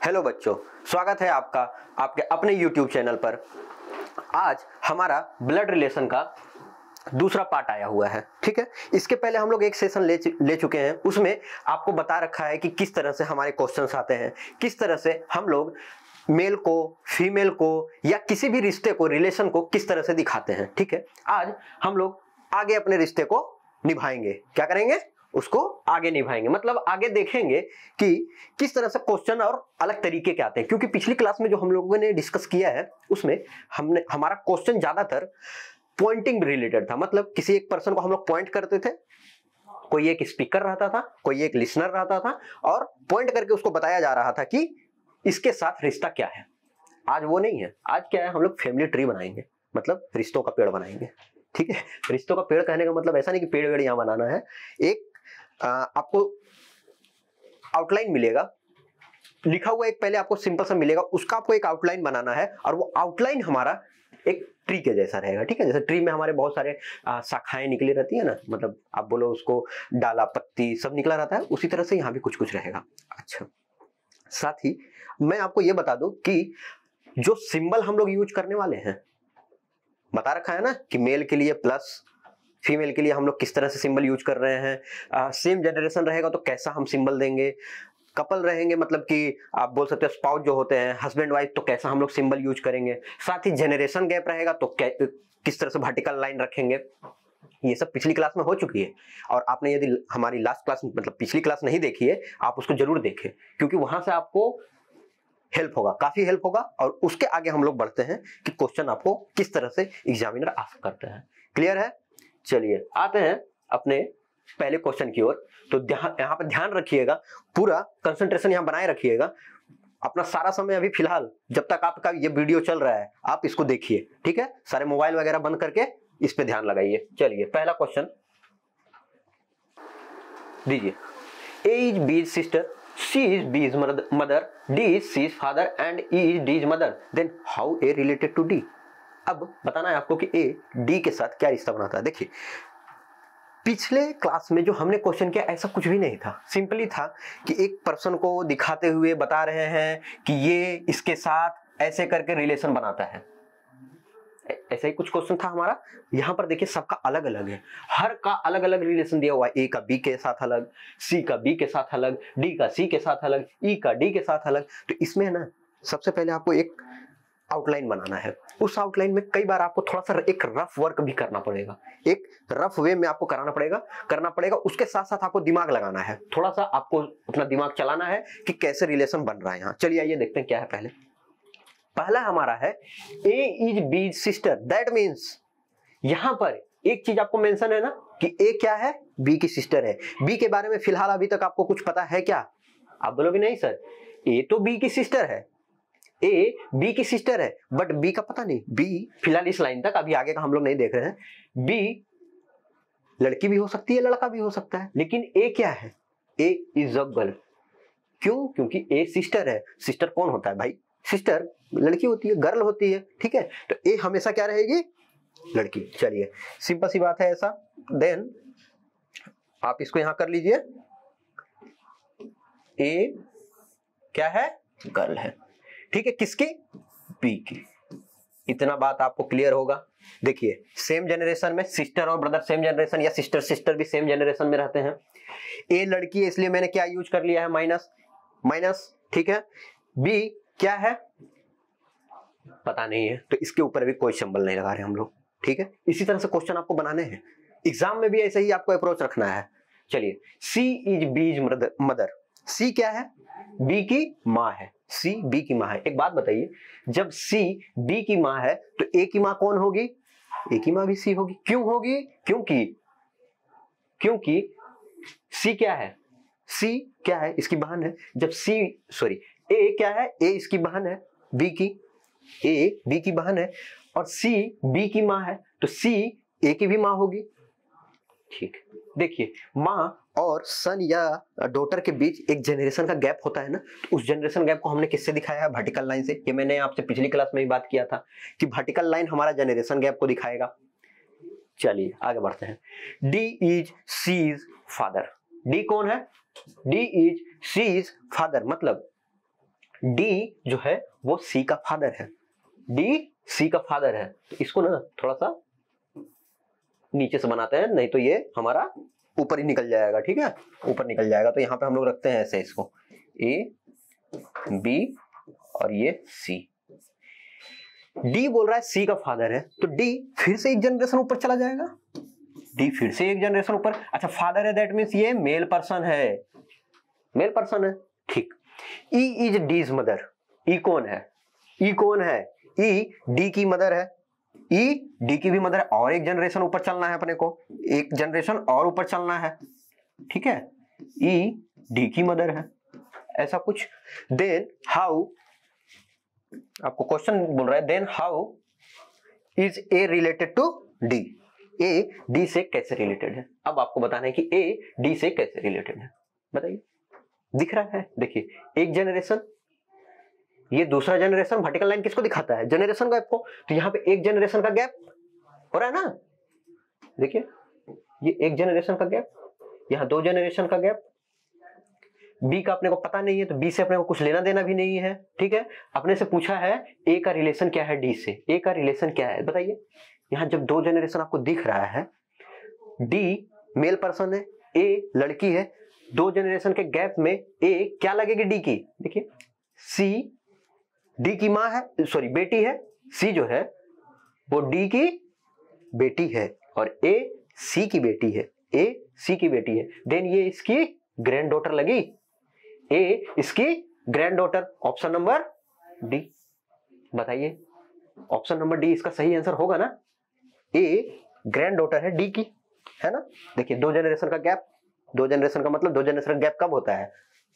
Hello बच्चों, स्वागत है आपका आपके अपने YouTube चैनल पर। आज हमारा ब्लड रिलेशन का दूसरा पार्ट आया हुआ है। ठीक है, इसके पहले हम लोग एक सेशन ले चुके हैं। उसमें आपको बता रखा है कि किस तरह से हमारे क्वेश्चंस आते हैं, किस तरह से हम लोग मेल को, फीमेल को या किसी भी रिश्ते को, रिलेशन को किस तरह से दिखाते हैं। ठीक है, आज हम लोग आगे अपने रिश्ते को निभाएंगे। क्या करेंगे? उसको आगे निभाएंगे, मतलब आगे देखेंगे कि किस तरह से क्वेश्चन और अलग तरीके के आते हैं। क्योंकि पिछली क्लास में जो हम लोगों ने डिस्कस किया है उसमें हमारा क्वेश्चन ज्यादातर पॉइंटिंग रिलेटेड था। मतलब किसी एक पर्सन को हम लोग पॉइंट करते थे, कोई एक स्पीकर रहता था, कोई एक लिसनर रहता था और पॉइंट करके उसको बताया जा रहा था कि इसके साथ रिश्ता क्या है। आज वो नहीं है, आज क्या है, हम लोग फैमिली ट्री बनाएंगे, मतलब रिश्तों का पेड़ बनाएंगे। ठीक है, रिश्तों का पेड़ कहने का मतलब ऐसा नहीं कि पेड़ वेड़ यहां बनाना है। एक आपको आउटलाइन मिलेगा, लिखा हुआ एक पहले आपको सिंपल सा मिलेगा, उसका आपको एक आउटलाइन बनाना है और वो आउटलाइन हमारा एक ट्री के जैसा रहेगा। ठीक है, जैसे ट्री में हमारे बहुत सारे शाखाएं निकली रहती है ना, मतलब आप बोलो उसको डाला, पत्ती सब निकला रहता है, उसी तरह से यहाँ भी कुछ कुछ रहेगा। अच्छा, साथ ही मैं आपको ये बता दूं कि जो सिंबल हम लोग यूज करने वाले हैं, बता रखा है ना कि मेल के लिए प्लस, फीमेल के लिए हम लोग किस तरह से सिंबल यूज कर रहे हैं। सेम जनरेशन रहेगा तो कैसा हम सिंबल देंगे, कपल रहेंगे मतलब कि आप बोल सकते हैं स्पाउस जो होते हैं, हस्बैंड वाइफ, तो कैसा हम लोग सिंबल यूज करेंगे। साथ ही जनरेशन गैप रहेगा तो किस तरह से वर्टिकल लाइन रखेंगे। ये सब पिछली क्लास में हो चुकी है और आपने यदि हमारी लास्ट क्लास मतलब पिछली क्लास नहीं देखी है, आप उसको जरूर देखें, क्योंकि वहां से आपको हेल्प होगा, काफी हेल्प होगा। और उसके आगे हम लोग बढ़ते हैं कि क्वेश्चन आपको किस तरह से एग्जामिनर आस्क करते हैं। क्लियर है? चलिए आते हैं अपने पहले क्वेश्चन की ओर। तो यहाँ पर ध्यान रखिएगा, पूरा कंसंट्रेशन यहाँ बनाए रखिएगा। अपना सारा समय अभी फिलहाल जब तक आपका ये वीडियो चल रहा है आप इसको देखिए। ठीक है, सारे मोबाइल वगैरह बंद करके इस पे ध्यान लगाइए। चलिए पहला क्वेश्चन दीजिए। A is B is sister, C is B is mother, D is C is father and E is D is mother, then how A related to D. अब बताना है आपको कि ए डी के साथ क्या रिश्ता बनाता है। देखिए, पिछले क्लास में जो हमने क्वेश्चन किया ऐसा कुछ भी नहीं था, सिंपली था कि एक पर्सन को दिखाते हुए बता रहे हैं कि ये इसके साथ ऐसे करके रिलेशन बनाता है। ऐसा ही कुछ क्वेश्चन था हमारा। यहां पर देखिए सबका अलग अलग है, हर का अलग अलग रिलेशन दिया हुआ है। ए का बी के साथ अलग, सी का बी के साथ अलग, डी का सी के साथ अलग, ई का डी के साथ अलग। तो इसमें है ना, सबसे पहले आपको एक आउटलाइन बनाना है। उस आउटलाइन में कई बार आपको थोड़ा सा एक रफ वर्क भी करना पड़ेगा, एक रफ वे में आपको करना पड़ेगा। उसके साथ साथ आपको दिमाग लगाना है, थोड़ा सा आपको अपना दिमाग चलाना है कि कैसे रिलेशन बन रहा है यहाँ। चलिए आइए देखते हैं क्या है। पहला हमारा है A is B sister, that means यहां पर एक चीज आपको मेंशन है ना कि ए क्या है, बी की सिस्टर है। बी के बारे में फिलहाल अभी तक आपको कुछ पता है क्या? आप बोलोगे नहीं सर, ए तो बी की सिस्टर है, ए बी की सिस्टर है, बट बी का पता नहीं। बी फिलहाल इस लाइन तक, अभी आगे का हम लोग नहीं देख रहे हैं। बी लड़की भी हो सकती है, लड़का भी हो सकता है, लेकिन ए क्या है? A is a girl. क्यों? क्योंकि ए सिस्टर है। सिस्टर कौन होता है भाई? सिस्टर लड़की होती है, गर्ल होती है। ठीक है, तो ए हमेशा क्या रहेगी? लड़की। चलिए सिंपल सी बात है ऐसा। देन आप इसको यहां कर लीजिए, ए क्या है? गर्ल है। ठीक है, किसकी? बी की। इतना बात आपको क्लियर होगा। देखिए सेम जनरेशन में सिस्टर और ब्रदर सेम जनरेशन, या सिस्टर सिस्टर भी सेम जनरेशन में रहते हैं। ए लड़की है इसलिए मैंने क्या यूज कर लिया है? Minus minus. ठीक है, बी क्या है? पता नहीं है, तो इसके ऊपर भी कोई सिंबल नहीं लगा रहे हम लोग। ठीक है, इसी तरह से क्वेश्चन आपको बनाने हैं, एग्जाम में भी ऐसे ही आपको अप्रोच रखना है। चलिए, सी इज बी इज मदर, सी क्या है? बी की माँ है। सी बी की माँ है। एक बात बताइए, जब सी बी की माँ है तो ए की माँ कौन होगी? ए की माँ भी सी होगी। क्यों होगी? क्योंकि सी क्या है? सी क्या है? इसकी बहन है। जब ए क्या है? ए इसकी बहन है बी की, ए बी की बहन है, और सी बी की माँ है, तो सी ए की भी माँ होगी। ठीक, देखिए माँ और सन या डॉटर के बीच एक जनरेशन का गैप होता है ना, तो उस जनरेशन गैप को हमने किससे दिखाया है? वर्टिकल लाइन से। ये मैंने आपसे पिछली क्लास में भी बात किया था कि वर्टिकल लाइन हमारा जनरेशन गैप को दिखाएगा। चलिए आगे बढ़ते हैं। D is C is father. D कौन है? D is C is father, मतलब डी जो है वो सी का फादर है, डी सी का फादर है। तो इसको ना थोड़ा सा नीचे से बनाते हैं, नहीं तो ये हमारा ऊपर ही निकल जाएगा, ठीक है, ऊपर निकल जाएगा। तो यहाँ पे हम लोग रखते हैं ऐसे इसको, ए बी और ये सी। डी बोल रहा है सी का फादर है, तो डी फिर से एक जनरेशन ऊपर चला जाएगा, डी फिर से एक जनरेशन ऊपर। अच्छा फादर है, दैट मीन्स ये मेल पर्सन है, मेल पर्सन है, ठीक। ई इज डीज मदर, ई कौन है, ई कौन है, ई डी की मदर है, ई डी की भी मदर है, और एक जनरेशन ऊपर चलना है अपने को, एक जनरेशन और ऊपर चलना है, ठीक है, ई डी की मदर है, ऐसा कुछ। देन हाउ, आपको क्वेश्चन बोल रहा है, then how is A related to D, A D से कैसे रिलेटेड है। अब आपको बताना है कि ए डी से कैसे रिलेटेड है, बताइए। दिख रहा है, देखिए एक जनरेशन, ये दूसरा जनरेशन, वर्टिकल लाइन किसको दिखाता है, जनरेशन गैप को। तो यहाँ पे एक जनरेशन का गैप हो रहा है ना, देखिए ये एक जनरेशन का गैप, यहाँ 2 जनरेशन का गैप। बी का अपने को पता नहीं है, तो बी से अपने को कुछ लेना देना भी नहीं है, ठीक है। अपने से पूछा है ए का रिलेशन क्या है डी से, ए का रिलेशन क्या है बताइए। यहाँ जब 2 जनरेशन आपको दिख रहा है, डी मेल पर्सन है, ए लड़की है, 2 जनरेशन के गैप में ए क्या लगेगी डी की, देखिए सी डी की माँ है, सॉरी बेटी है, सी जो है वो डी की बेटी है और ए सी की बेटी है, ए सी की बेटी है। देन ये इसकी ग्रैंड डॉटर लगी, ए इसकी grand daughter, option number D. बताइए ऑप्शन नंबर डी इसका सही आंसर होगा ना, ए ग्रैंड डॉटर है डी की, है ना। देखिए 2 जनरेशन का गैप, 2 जनरेशन का मतलब 2 जनरेशन गैप कब होता है,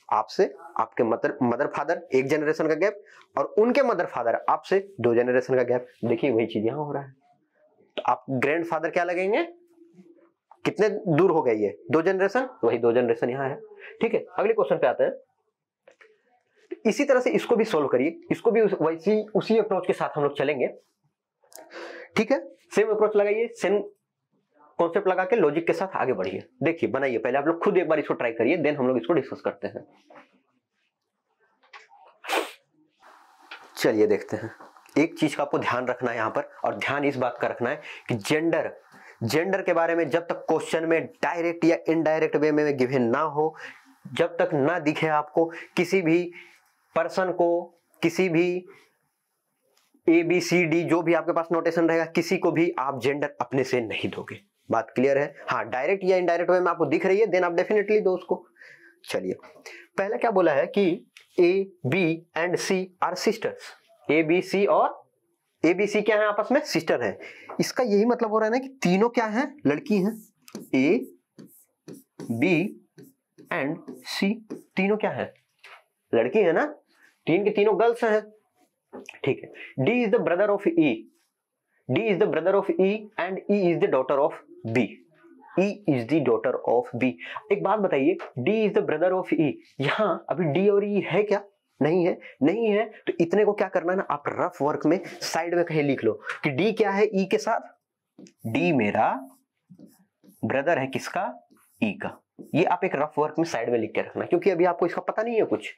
आपसे आपके मदर फादर 1 जनरेशन का गैप, और उनके मदर फादर आपसे 2 जनरेशन का गैप। देखिए वही चीज यहां हो रहा है। तो आप ग्रैंड फादर क्या लगेंगे, कितने दूर हो गए ये 2 जनरेशन, वही 2 जनरेशन यहाँ है, ठीक है। अगले क्वेश्चन पे आते हैं। इसी तरह से इसको भी सोल्व करिए, इसको भी वैसी उसी अप्रोच के साथ हम लोग चलेंगे, ठीक है। सेम अप्रोच लगाइए, सेम कॉन्सेप्ट लगा के लॉजिक के साथ आगे बढ़िए। देखिए बनाइए, पहले आप लोग खुद एक बार इसको ट्राई करिए, देन हम लोग इसको डिस्कस करते हैं। चलिए देखते हैं। एक चीज का आपको ध्यान रखना है यहाँ पर, और ध्यान इस बात का रखना है कि जेंडर के बारे में जब तक क्वेश्चन में डायरेक्ट या इनडायरेक्ट वे में गिवन ना हो, जब तक ना दिखे आपको किसी भी पर्सन को, किसी भी ए बी सी डी जो भी आपके पास नोटेशन रहेगा, किसी को भी आप जेंडर अपने से नहीं दोगे। बात क्लियर है। हाँ डायरेक्ट या इनडायरेक्ट वे में आपको दिख रही है, देन आप डेफिनेटली दो उसको। चलिए पहले क्या बोला है कि A B and C are sisters, A B C और ए बी सी क्या है, आपस में सिस्टर है। इसका यही मतलब हो रहा है ना कि तीनों क्या हैं, लड़की हैं। ए बी एंड सी तीनों क्या है, लड़की है ना, तीन की तीनों गर्ल्स हैं, ठीक है। D is the brother of E, D is the brother of E and E is the daughter of B, E is the daughter of B. एक बात बताइए, D is the brother of E, यहां अभी D और ई है क्या, नहीं है, नहीं है। तो इतने को क्या करना है ना, आप रफ वर्क में साइड में कहीं लिख लो कि डी क्या है ई के साथ, डी मेरा ब्रदर है किसका, ई का। ये आप एक रफ वर्क में साइड में लिख के रखना, क्योंकि अभी आपको इसका पता नहीं है कुछ।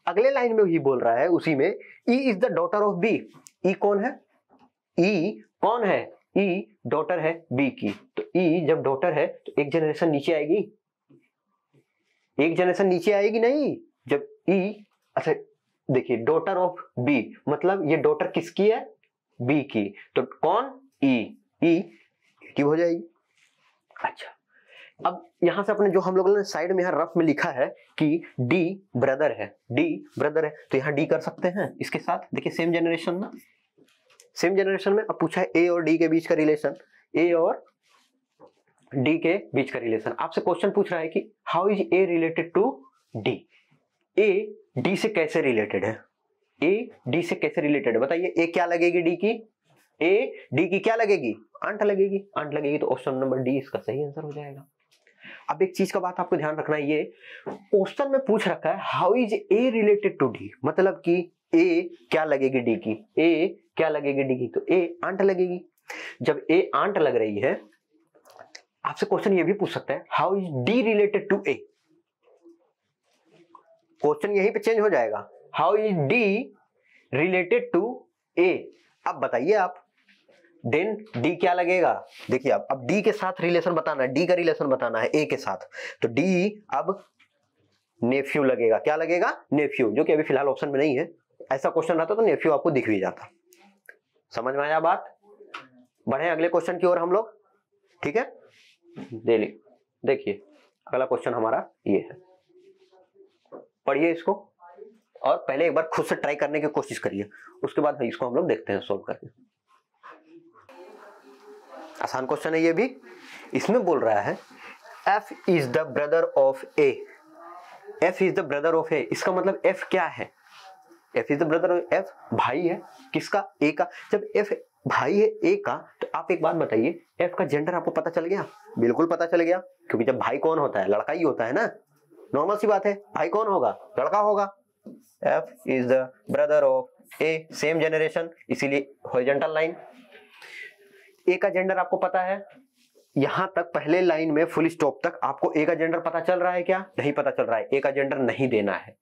अगले लाइन में ही बोल रहा है उसी में, E is the daughter of B, E कौन है, ई कौन है, ई डॉटर है बी की। तो ई जब डॉटर है तो एक जनरेशन नीचे आएगी, एक जनरेशन नीचे आएगी नहीं, जब ई, अच्छा देखिए डॉटर ऑफ बी मतलब ये डॉटर किसकी है, बी की, तो कौन, ई, ई हो जाएगी। अच्छा अब यहां से अपने जो हम लोगों ने साइड में यहां रफ में लिखा है कि डी ब्रदर है, डी ब्रदर है, तो यहां डी कर सकते हैं इसके साथ। देखिए सेम जनरेशन में, सेम जनरेशन में अब पूछा है ए और डी के बीच का रिलेशन, ए और डी के बीच का रिलेशन। आपसे क्वेश्चन पूछ रहा है कि how is A related to D, A D से कैसे रिलेटेड है, ए डी से कैसे रिलेटेड है बताइए। ए क्या लगेगी डी की, ए डी की क्या लगेगी, आंट लगेगी, आंट लगेगी, तो ऑप्शन नंबर डी इसका सही आंसर हो जाएगा। अब एक चीज का बात आपको ध्यान रखना है, ये क्वेश्चन में पूछ रखा है how is A related to D, मतलब कि ए क्या लगेगी डी की, ए क्या लगेगी डी की, तो ए आंट लगेगी। जब ए आंट लग रही है, आपसे क्वेश्चन ये भी पूछ सकता है how is D related to A, question यहीं पे चेंज हो जाएगा, how is D related to A? अब बताइए आप, देन डी क्या लगेगा? देखिए अब डी के साथ रिलेशन बताना है, डी का रिलेशन बताना है ए के साथ, तो डी अब नेफ्यू लगेगा। क्या लगेगा? नेफ्यू, जो कि अभी फिलहाल ऑप्शन में नहीं है। ऐसा क्वेश्चन रहता तो नेफ्यू आपको दिख भी जाता। समझ में आया बात? बढ़े अगले क्वेश्चन की ओर हम लोग, ठीक है। देखिए अगला क्वेश्चन हमारा ये है, पढ़िए इसको और पहले एक बार खुद से ट्राई करने की कोशिश करिए, उसके बाद इसको हम लोग देखते हैं सोल्व करके। आसान क्वेश्चन है ये भी। इसमें बोल रहा है F is the brother of A. F is the brother of A, इसका मतलब F क्या है? F is the brother of, F भाई है किसका? A का। जब F भाई है A का, तो आप एक बात बताइए, F का जेंडर आपको पता चल गया? बिल्कुल पता चल गया, क्योंकि जब भाई कौन होता है? लड़का ही होता है ना, नॉर्मल सी बात है। भाई कौन होगा? लड़का होगा। F is the brother of A, same generation, इसीलिए हॉरिजॉन्टल लाइन। ए का जेंडर आपको पता है, यहां तक पहले लाइन में फुल स्टॉप तक आपको ए का जेंडर पता चल रहा है क्या? नहीं पता चल रहा है। ए का जेंडर नहीं देना है,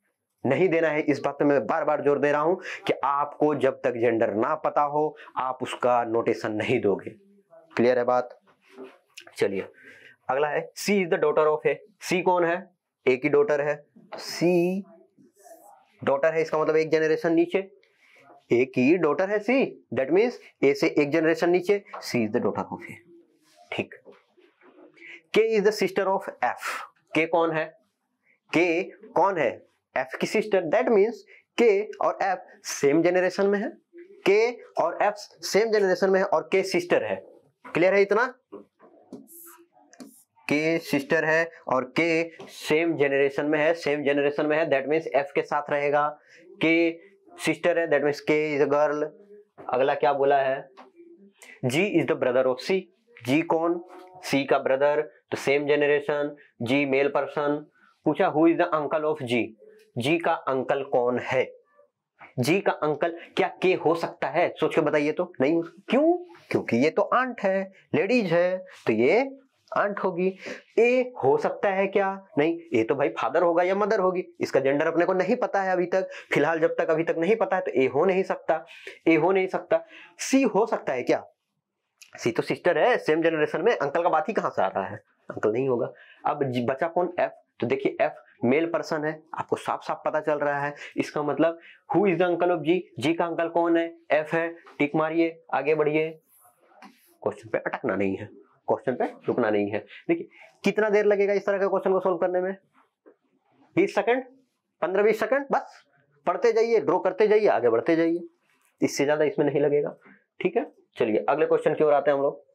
नहीं देना है। इस बात पे मैं बार बार जोर दे रहा हूं कि आपको जब तक जेंडर ना पता हो आप उसका नोटेशन नहीं दोगे। क्लियर है बात? चलिए अगला है सी इज द डॉटर ऑफ ए। सी कौन है? ए की डॉटर है। सी डॉटर है, इसका मतलब एक जनरेशन नीचे। ए की डॉटर है सी, दैट मींस ए से एक जनरेशन नीचे, सी इज द डॉटर ऑफ ए। ठीक। के is the sister of F. के कौन है? के कौन है? एफ की सिस्टर, दैट मींस के और एफ सेम जनरेशन में है। के और एफ सेम जनरेशन में है और के सिस्टर है। क्लियर है इतना? के सिस्टर है और के सेम जनरेशन में है, सेम जनरेशन में है, दैट मींस एफ के साथ रहेगा। के सिस्टर है, that means K is a girl. अगला क्या बोला है? G is the brother of C. G कौन? सी का ब्रदर, तो same generation, G male person. पूछा who is the uncle of G. G का अंकल कौन है? जी का अंकल क्या के हो सकता है? सोच के बताइए तो। नहीं हो। क्यों? क्योंकि ये तो आंट है, लेडीज है, तो ये आंट होगी। ए हो सकता है क्या? नहीं, ए तो भाई फादर होगा या मदर होगी। इसका जेंडर अपने को नहीं पता है अभी तक, फिलहाल जब तक अभी तक नहीं पता है, तो ए हो नहीं सकता, ए हो नहीं सकता। सी हो सकता है क्या? सी तो सिस्टर है, सेम जनरेशन में, अंकल का बात ही कहां से आ रहा है? अंकल नहीं होगा। अब बचा कौन? एफ। तो देखिए एफ मेल पर्सन है, आपको साफ साफ पता चल रहा है। इसका मतलब who is the uncle of G. G का अंकल कौन है? एफ है। टिक मारिए, आगे बढ़िए। क्वेश्चन पे अटकना नहीं है, क्वेश्चन पे रुकना नहीं है। देखिए कितना देर लगेगा इस तरह के क्वेश्चन को सोल्व करने में? 20 सेकंड, 15-20 सेकंड, बस पढ़ते जाइए, ड्रॉ करते जाइए, आगे बढ़ते जाइए, इससे ज्यादा इसमें नहीं लगेगा। ठीक है, चलिए अगले क्वेश्चन की ओर आते हैं हम लोग।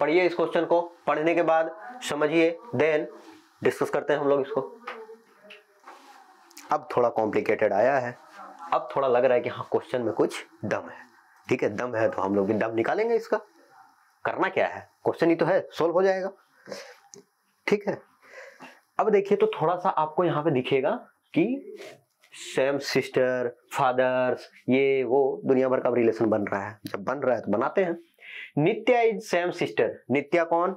पढ़िए इस क्वेश्चन को, पढ़ने के बाद समझिए, देन डिस्कस करते हैं हम लोग इसको। अब थोड़ा कॉम्प्लिकेटेड आया है, अब थोड़ा लग रहा है कि हाँ क्वेश्चन में कुछ दम है। ठीक है, दम है तो हम लोग भी दम निकालेंगे इसका। करना क्या है, क्वेश्चन ही तो है, सोल्व हो जाएगा। ठीक है, अब देखिए तो थोड़ा सा आपको यहाँ पे दिखेगा कि सेम सिस्टर, फादर्स, ये वो दुनिया भर का रिलेशन बन रहा है। जब बन रहा है तो बनाते हैं। नित्या इज सेम सिस्टर। नित्या कौन?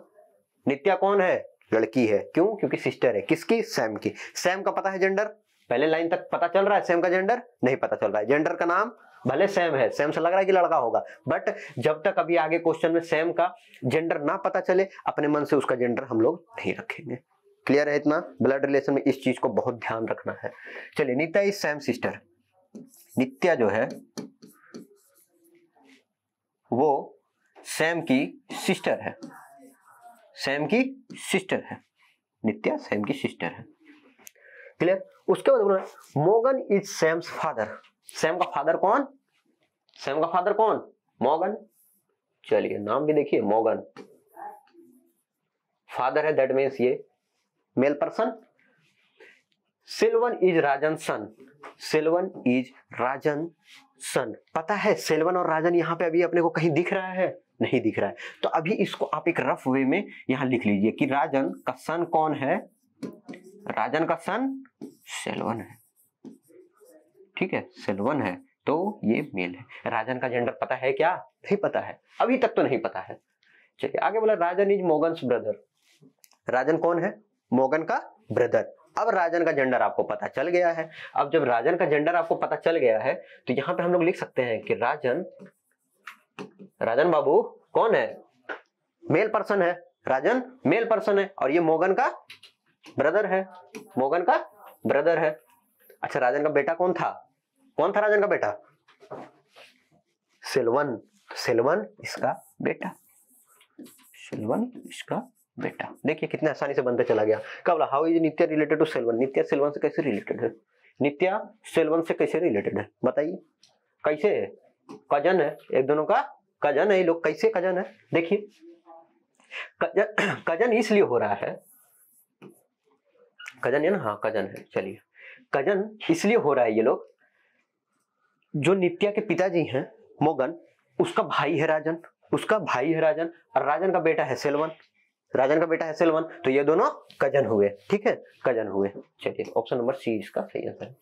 नित्या कौन है? लड़की है। क्यों? क्योंकि सिस्टर है किसकी? सैम की। सैम का पता है जेंडर? पहले लाइन तक पता चल रहा है। सैम का जेंडर नहीं पता चल रहा है। जेंडर का नाम भले सेम है, सेम से लग रहा है कि लड़का होगा, बट जब तक अभी आगे क्वेश्चन में सेम का जेंडर ना पता चले, अपने मन से उसका जेंडर हम लोग नहीं रखेंगे। क्लियर है इतना? ब्लड रिलेशन में इस चीज को बहुत ध्यान रखना है। चलिए, नित्या इज सैम सिस्टर। नित्या जो है वो सैम की सिस्टर है। सैम की सिस्टर है, नित्या सैम की सिस्टर है। क्लियर? उसके बाद बोल रहा है Morgan is Sam's father. Sam का फादर कौन? सैम का फादर कौन? मॉर्गन। चलिए नाम भी देखिए, मॉर्गन फादर है, दैट मीन्स ये male person. Silvan is Rajan son. Silvan is Rajan son. पता है सेल्वन और राजन यहाँ पे अभी अपने को कहीं दिख रहा है? नहीं दिख रहा है। तो अभी इसको आप एक रफ वे में यहां लिख लीजिए कि राजन का सन कौन है? राजन का सन सेल्वन है। ठीक है, सेल्वन है तो ये मेल है। राजन का जेंडर पता है क्या? नहीं पता है, अभी तक तो नहीं पता है। चलिए आगे बोला राजन इज मोगन्स ब्रदर। राजन कौन है? मोगन का ब्रदर। अब राजन का जेंडर आपको पता चल गया है। अब जब राजन का जेंडर आपको पता चल गया है तो यहां पे हम लोग लिख सकते हैं कि राजन बाबू कौन है? मेल पर्सन है। राजन मेल पर्सन है और ये मोगन का ब्रदर है। मोगन का ब्रदर है। अच्छा, राजन का बेटा कौन था? कौन था राजन का बेटा? सिल्वन। सिल्वन इसका बेटा। सिल्वन इसका बेटा। देखिए कितने आसानी से बनते चला गया। क्या बोला? How is Nitya related to Silvan? Nitya Silvan से कैसे रिलेटेड है? नित्या सिल्वन से कैसे रिलेटेड है बताइए? कैसे है? कजन है, एक दोनों का कजन है ये लोग। कैसे कजन है? देखिए कजन इसलिए हो रहा है, कजन है ना, हाँ कजन है। चलिए, कजन इसलिए हो रहा है, ये लोग जो नित्या के पिताजी हैं मोगन, उसका भाई है राजन, उसका भाई है राजन और राजन का बेटा है सेल्वन। राजन का बेटा है सेल्वन, तो ये दोनों कजन हुए। ठीक है, कजन हुए। चलिए, ऑप्शन नंबर सी इसका सही आंसर है।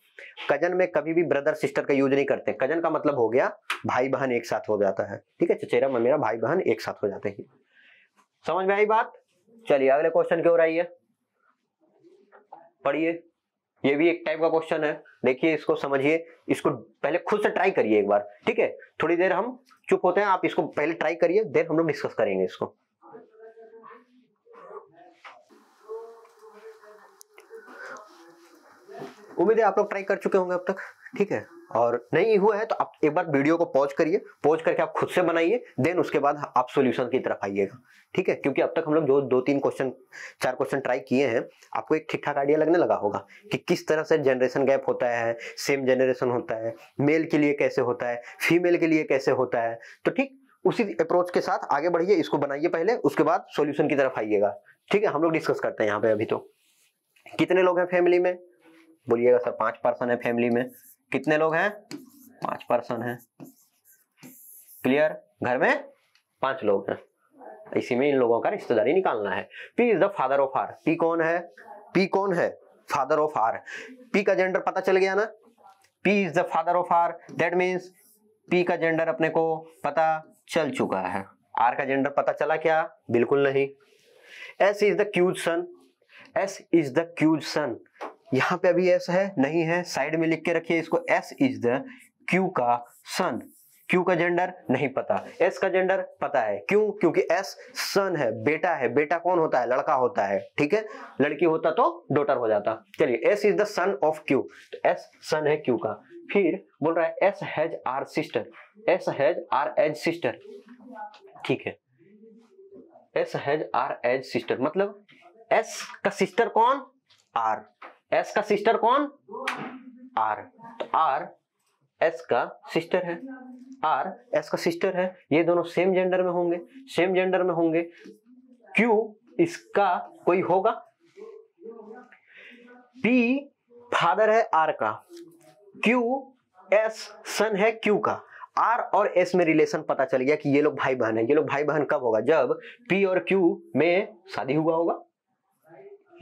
कजन में कभी भी ब्रदर सिस्टर का यूज नहीं करते। कजन का मतलब हो गया भाई बहन एक साथ हो जाता है। ठीक है, चचेरा ममेरा भाई बहन एक साथ हो जाते हैं। समझ में आई बात? चलिए अगले क्वेश्चन की ओर आइए, पढ़िए। ये भी एक टाइप का क्वेश्चन है। देखिए इसको समझिए, इसको पहले खुद से ट्राई करिए एक बार। ठीक है, थोड़ी देर हम चुप होते हैं, आप इसको पहले ट्राई करिए, देन हम लोग डिस्कस करेंगे इसको। उम्मीद है आप लोग ट्राई कर चुके होंगे अब तक। ठीक है, और नहीं हुआ है तो आप एक बार वीडियो को पॉज करिए, पॉज करके आप खुद से बनाइए, देन उसके बाद आप सॉल्यूशन की तरफ आइएगा। ठीक है, क्योंकि अब तक हम लोग जो 2-3 क्वेश्चन 4 क्वेश्चन ट्राई किए हैं, आपको एक ठीक ठाक आइडिया लगने लगा होगा कि किस तरह से जनरेशन गैप होता है, सेम जनरेशन होता है, मेल के लिए कैसे होता है, फीमेल के लिए कैसे होता है। तो ठीक उसी अप्रोच के साथ आगे बढ़िए, इसको बनाइए पहले, उसके बाद सॉल्यूशन की तरफ आइएगा। ठीक है, हम लोग डिस्कस करते हैं यहाँ पे। अभी तो कितने लोग हैं फैमिली में? बोलिएगा सर 5 पर्सन है फैमिली में। कितने लोग हैं? 5 पर्सन हैं। क्लियर? घर में 5 लोग हैं, इसी में इन लोगों का रिश्तेदारी निकालना है। P is the father of R. P कौन है? P कौन है? Father of R. P का जेंडर पता चल गया ना? P is the father of R, that means P का जेंडर अपने को पता चल चुका है। R का जेंडर पता चला क्या? बिल्कुल नहीं। S is the Q's son. S is the Q's son. यहां पे अभी S है नहीं है, साइड में लिख के रखिए इसको। S इज द क्यू का सन। क्यू का जेंडर नहीं पता, S का जेंडर पता है। क्यों? क्योंकि S सन है, बेटा है। बेटा कौन होता है? लड़का होता है। ठीक है, लड़की होता तो डॉटर हो जाता। चलिए, S is the son of Q, तो S सन है क्यू का। फिर बोल रहा है S has R sister. S has R as sister. ठीक है, S has R as sister मतलब S का सिस्टर कौन? R। S का सिस्टर कौन? R। तो R S का सिस्टर है, R S का सिस्टर है। ये दोनों सेम जेंडर में होंगे, सेम जेंडर में होंगे। Q इसका कोई होगा? P फादर है R का, Q S सन है Q का। R और S में रिलेशन पता चल गया कि ये लोग भाई बहन है। ये लोग भाई बहन कब होगा? जब P और Q में शादी हुआ होगा,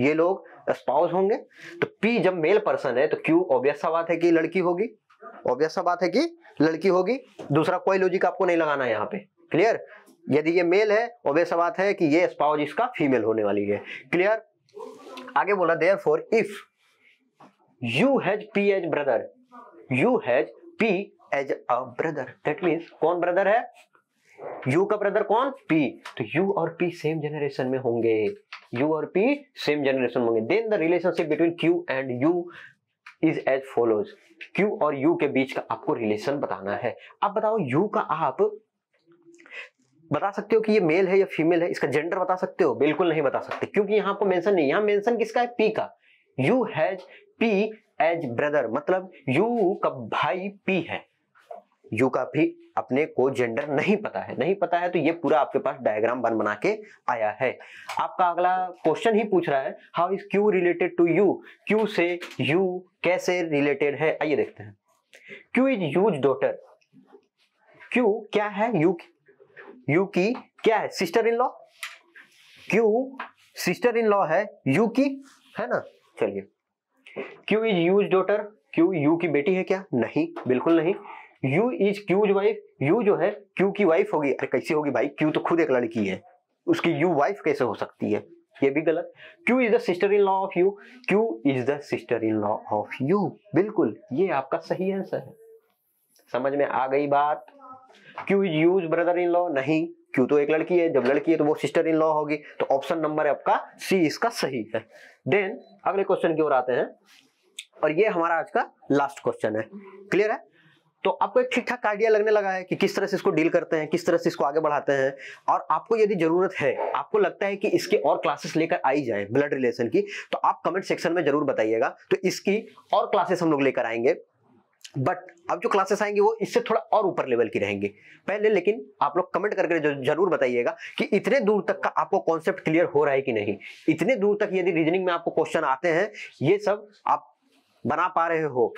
ये लोग स्पाउस होंगे। तो P जब मेल पर्सन है तो Q ऑब्वियस सा बात है कि लड़की होगी, ऑब्वियस सा बात है कि लड़की होगी। दूसरा कोई लॉजिक आपको नहीं लगाना है यहाँ पे। क्लियर? यदि ये मेल है, ऑब्वियस सा बात है कि ये स्पाउस इसका फीमेल होने वाली है। क्लियर? आगे बोला therefore if U has P as brother, U has P as a brother, that means कौन ब्रदर है? U का ब्रदर कौन? P। तो U और P सेम जनरेशन में होंगे, U और P सेम जनरेशन में होंगे। Then the relationship between Q and U is as follows. Q और U के बीच का आपको रिलेशन बताना है। अब बताओ U का आप बता सकते हो कि ये मेल है या फीमेल है? इसका जेंडर बता सकते हो? बिल्कुल नहीं बता सकते, क्योंकि यहाँ आपको मेंशन नहीं। यहाँ मेंशन किसका है? P का। U has P as brother मतलब U का भाई P है। U का भी अपने को जेंडर नहीं पता है, नहीं पता है तो ये पूरा आपके पास डायग्राम बना के आया है। आपका अगला क्वेश्चन ही पूछ रहा है how is Q related to U। Q से U कैसे रिलेटेड है? आइए देखते हैं। Q is U's daughter. Q क्या है? U की क्या है? Sister in law. Q sister in law है U की, है ना? चलिए, Q is U's daughter. Q U की बेटी है क्या? नहीं, बिल्कुल नहीं। U is Q's wife. U जो है Q की वाइफ होगी। अरे कैसे होगी भाई? Q तो खुद एक लड़की है, उसकी U वाइफ कैसे हो सकती है? ये भी गलत। Q is the sister in law of you, Q is the sister in law of you, बिल्कुल ये आपका सही आंसर है। समझ में आ गई बात? Q is use brother in law, नहीं, Q तो एक लड़की है, जब लड़की है तो वो सिस्टर इन लॉ होगी, तो ऑप्शन नंबर है आपका सी इसका सही है। देन अगले क्वेश्चन की ओर आते हैं, और ये हमारा आज का लास्ट क्वेश्चन है। क्लियर है? तो आपको एक ठीक ठाक आइडिया लगने लगा है कि किस तरह से इसको डील करते हैं, किस तरह से इसको आगे बढ़ाते हैं। और आपको यदि जरूरत है, आपको लगता है कि इसके और क्लासेस लेकर आई जाए ब्लड रिलेशन की, तो आप कमेंट सेक्शन में जरूर बताइएगा, तो इसकी और क्लासेस हम लोग लेकर आएंगे। बट अब जो क्लासेस आएंगे वो इससे थोड़ा और ऊपर लेवल की रहेंगे पहले, लेकिन आप लोग कमेंट करके जरूर बताइएगा कि इतने दूर तक का आपको कॉन्सेप्ट क्लियर हो रहा है कि नहीं। इतने दूर तक यदि रीजनिंग में आपको क्वेश्चन आते हैं, ये सब आप बना पा रहे हो,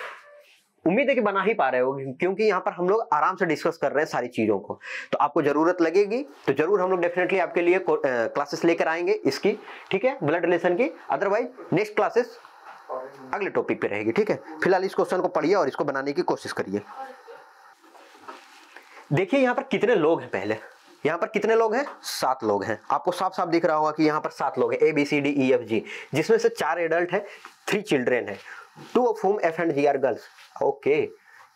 उम्मीद है कि बना ही पा रहे हो, क्योंकि यहाँ पर हम लोग आराम से डिस्कस कर रहे हैं सारी चीजों को। तो आपको जरूरत लगेगी तो जरूर हम लोग डेफिनेटली आपके लिए क्लासेस लेकर आएंगे इसकी, ठीक है, ब्लड रिलेशन की। अदरवाइज नेक्स्ट क्लासेस अगले टॉपिक पे रहेगी, ठीक है। फिलहाल इस क्वेश्चन को पढ़िए और इसको बनाने की कोशिश करिए। देखिए यहाँ पर कितने लोग हैं, पहले यहाँ पर कितने लोग हैं, 7 लोग हैं। आपको साफ साफ दिख रहा होगा कि यहाँ पर 7 लोग हैं, ABCDEFG, जिसमें से 4 एडल्ट है, 3 चिल्ड्रेन है, 2 of whom F and G are girls। Okay,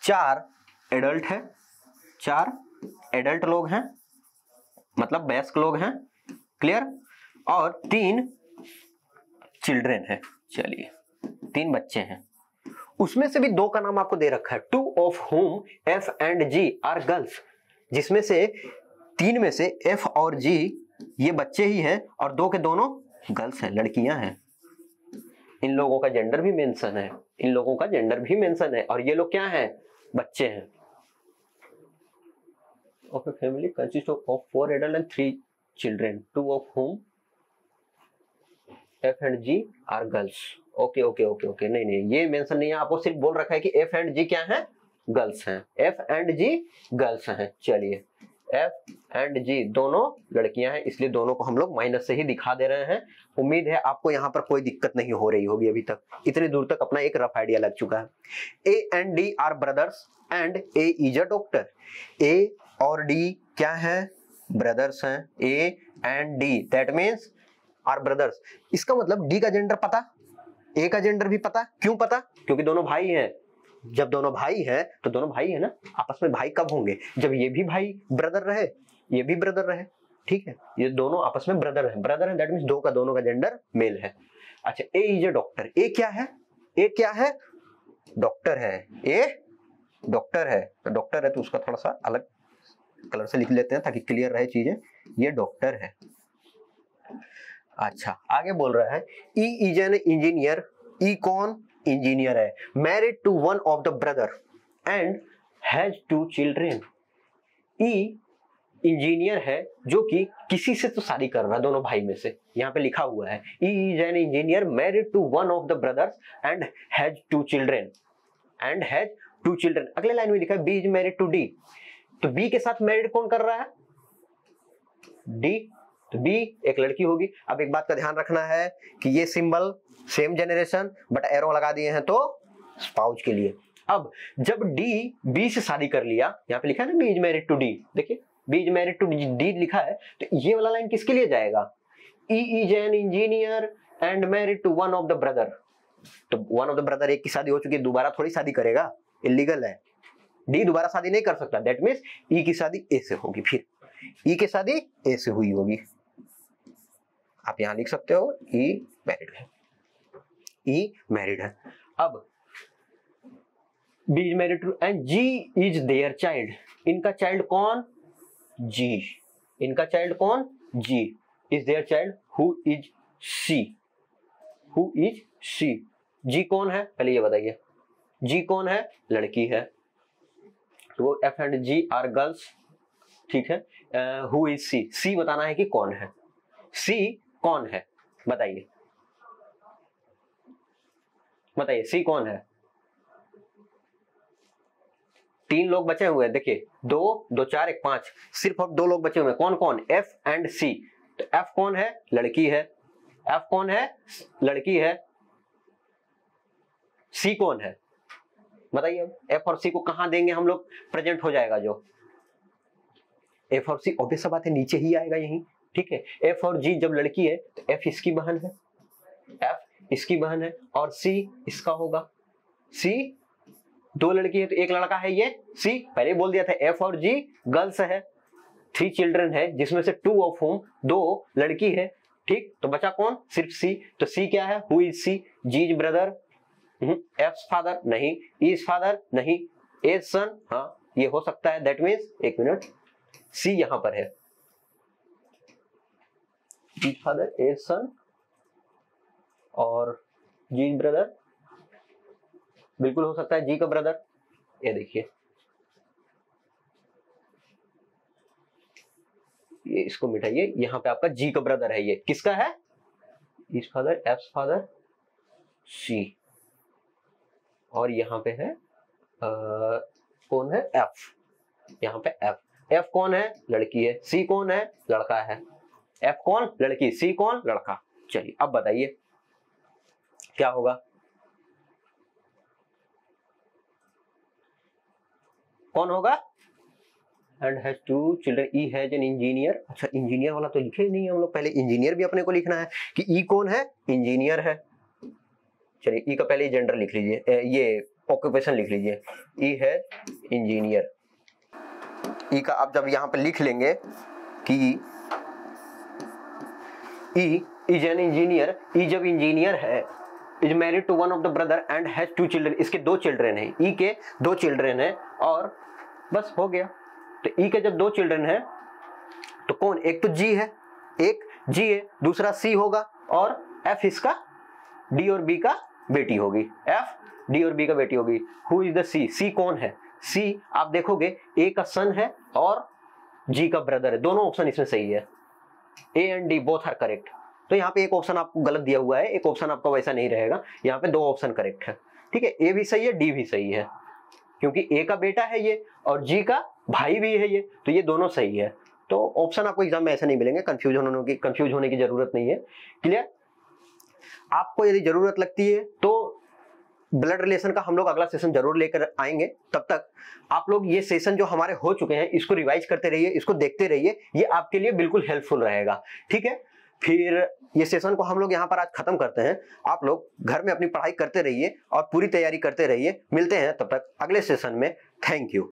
4 adult है, 4 एडल्ट लोग हैं, मतलब वयस्क लोग हैं, क्लियर, और 3 चिल्ड्रेन है। चलिए 3 बच्चे हैं, उसमें से भी 2 का नाम आपको दे रखा है, 2 of whom F and G are girls, जिसमें से 3 में से F और G ये बच्चे ही हैं और 2 के दोनों गर्ल्स हैं, लड़कियां हैं। इन लोगों का जेंडर भी मेंशन है, इन लोगों का जेंडर भी मेंशन है, और ये लोग क्या हैं, बच्चे हैं। Of a family consist of 4 adult and 3 children, 2 of whom F and G are girls। Okay okay okay okay, नहीं ये मेंशन नहीं है, आपको सिर्फ बोल रखा है कि F and G क्या है, गर्ल्स हैं, F and G गर्ल्स हैं। चलिए F and G दोनों लड़कियां हैं, इसलिए दोनों को हम लोग माइनस से ही दिखा दे रहे हैं। उम्मीद है आपको यहाँ पर कोई दिक्कत नहीं हो रही होगी, अभी तक इतने दूर तक अपना एक रफ आइडिया लग चुका है। A and D are brothers and A is a doctor. A और D क्या है, ब्रदर्स हैं, A and D that means are brothers. इसका मतलब D का जेंडर पता, A का जेंडर भी पता। क्यों पता? क्योंकि दोनों भाई हैं। जब दोनों भाई हैं तो दोनों भाई है ना, आपस में भाई कब होंगे, जब ये भी भाई ब्रदर रहे, ये भी ब्रदर रहे, ठीक है, ये दोनों आपस में ब्रदर है, ब्रदर है दैट मींस दोनों का जेंडर मेल है। अच्छा, ए इज ए डॉक्टर, ए क्या है, ए क्या है, डॉक्टर है, ए डॉक्टर है, तो डॉक्टर है तो उसका थोड़ा सा अलग कलर से लिख लेते हैं ताकि क्लियर रहे चीजें, ये डॉक्टर है। अच्छा, आगे बोल रहा है E is an engineer, E कौन, इंजीनियर है, married to one of the brother and has 2 children. E engineer है जो कि किसी से तो शादी कर रहा है, दोनों भाई में से, यहाँ पे लिखा हुआ है E is an engineer married to one of the brothers and has 2 children, and has 2 children. अगले लाइन में लिखा है B is married to D, तो बी के साथ मैरिड कौन कर रहा है, डी, तो बी एक लड़की होगी। अब एक बात का ध्यान रखना है कि ये symbol same generation but arrow लगा दिए हैं तो स्पाउस के लिए। अब जब डी बी से शादी कर लिया, यहाँ पे लिखा है ना B is married to D, देखिए B is married to D लिखा है, तो ये वाला लाइन किसके लिए जाएगा, E is an engineer and married to one of the brother. तो वन ऑफ द ब्रदर एक की शादी हो चुकी है, दोबारा थोड़ी शादी करेगा, इलीगल है, डी दोबारा शादी नहीं कर सकता, दैट मीन्स ई की शादी ए से होगी, फिर ई की शादी ए से हुई होगी। आप यहां लिख सकते हो ई मैरिड है, ई मैरिड है। अब B is married to and G is their child, इनका चाइल्ड कौन, जी, इनका चाइल्ड कौन, G, is their child who is C, who is C, G कौन है पहले ये बताइए, जी कौन है, लड़की है, तो F and G are girls, ठीक है। हु इज सी, सी बताना है कि कौन है, सी कौन है, बताइए बताइए सी कौन है। 3 लोग बचे हुए हैं, देखिए 2 2 4 1 5, सिर्फ अब 2 लोग बचे हुए हैं, कौन कौन, एफ एंड सी। तो एफ कौन है, लड़की है, एफ कौन है, लड़की है, सी कौन है बताइए। अब एफ और सी को कहां देंगे हम लोग, प्रेजेंट हो जाएगा जो, एफ और सी ऑब्वियस बात है नीचे ही आएगा, यहीं ठीक है। एफ और जी जब लड़की है तो एफ इसकी बहन है, एफ इसकी बहन है, और सी इसका होगा। सी दो लड़की है तो एक लड़का है, ये सी पहले बोल दिया था। एफ और जी गर्ल्स है, 3 चिल्ड्रन है, जिसमें से 2 ऑफ होम 2 लड़की है, ठीक। तो बचा कौन? सिर्फ सी। तो सी क्या है? Who is C? G is brother, F father नहीं, इज फादर नहीं, एज सन, हाँ ये हो सकता है। दैट मीन्स, एक मिनट, सी यहां पर है, इज फादर, एज सन, और जी इज ब्रदर, बिल्कुल हो सकता है जी का ब्रदर। ये देखिए, ये इसको मिटाइए, यहाँ पे आपका जी का ब्रदर है। ये किसका है? इज फादर, एफ फादर, सी, और यहाँ पे है कौन है? एफ। यहाँ पे एफ, एफ कौन है? लड़की है। सी कौन है? लड़का है। एफ कौन? लड़की, सी कौन? लड़का। चलिए अब बताइए क्या होगा? कौन होगा? And has 2 children, E has an engineer. अच्छा, इंजीनियर वाला तो लिखे ही नहीं है हम लोग, पहले इंजीनियर भी अपने को लिखना है कि ई कौन है? इंजीनियर है। चलिए ई का पहले जेंडर लिख लीजिए, ये ऑक्यूपेशन लिख लीजिए, ई है इंजीनियर। ई का आप जब यहाँ पे लिख लेंगे कि E is an engineer, E जब इंजीनियर है, is married to one of the brother and has 2 children, इसके 2 चिल्ड्रन हैं, ई के 2 चिल्ड्रन हैं, और बस हो गया। तो ई के जब 2 चिल्ड्रन है तो कौन? एक तो जी है, एक जी है, दूसरा सी होगा, और एफ इसका डी और बी का बेटी होगी। एफ डी और बी का बेटी होगी। हु इज द सी? सी कौन है? सी आप देखोगे ए का सन है और जी का ब्रदर है, दोनों ऑप्शन इसमें सही है। A and D both are correct. तो यहाँ पे एक ऑप्शन आपको गलत दिया हुआ है, एक ऑप्शन आपका वैसा नहीं रहेगा, यहाँ पे 2 ऑप्शन करेक्ट है, ठीक है। ए भी सही है, डी भी सही है, क्योंकि ए का बेटा है ये और जी का भाई भी है ये, तो ये दोनों सही है। तो ऑप्शन आपको एग्जाम में ऐसे नहीं मिलेंगे, कंफ्यूज होने की जरूरत नहीं है। क्लियर? आपको यदि जरूरत लगती है तो ब्लड रिलेशन का हम लोग अगला सेशन जरूर लेकर आएंगे। तब तक आप लोग ये सेशन जो हमारे हो चुके हैं इसको रिवाइज करते रहिए, इसको देखते रहिए, ये आपके लिए बिल्कुल हेल्पफुल रहेगा, ठीक है। फिर ये सेशन को हम लोग यहाँ पर आज खत्म करते हैं। आप लोग घर में अपनी पढ़ाई करते रहिए और पूरी तैयारी करते रहिए। मिलते हैं तब तक अगले सेशन में। Thank you.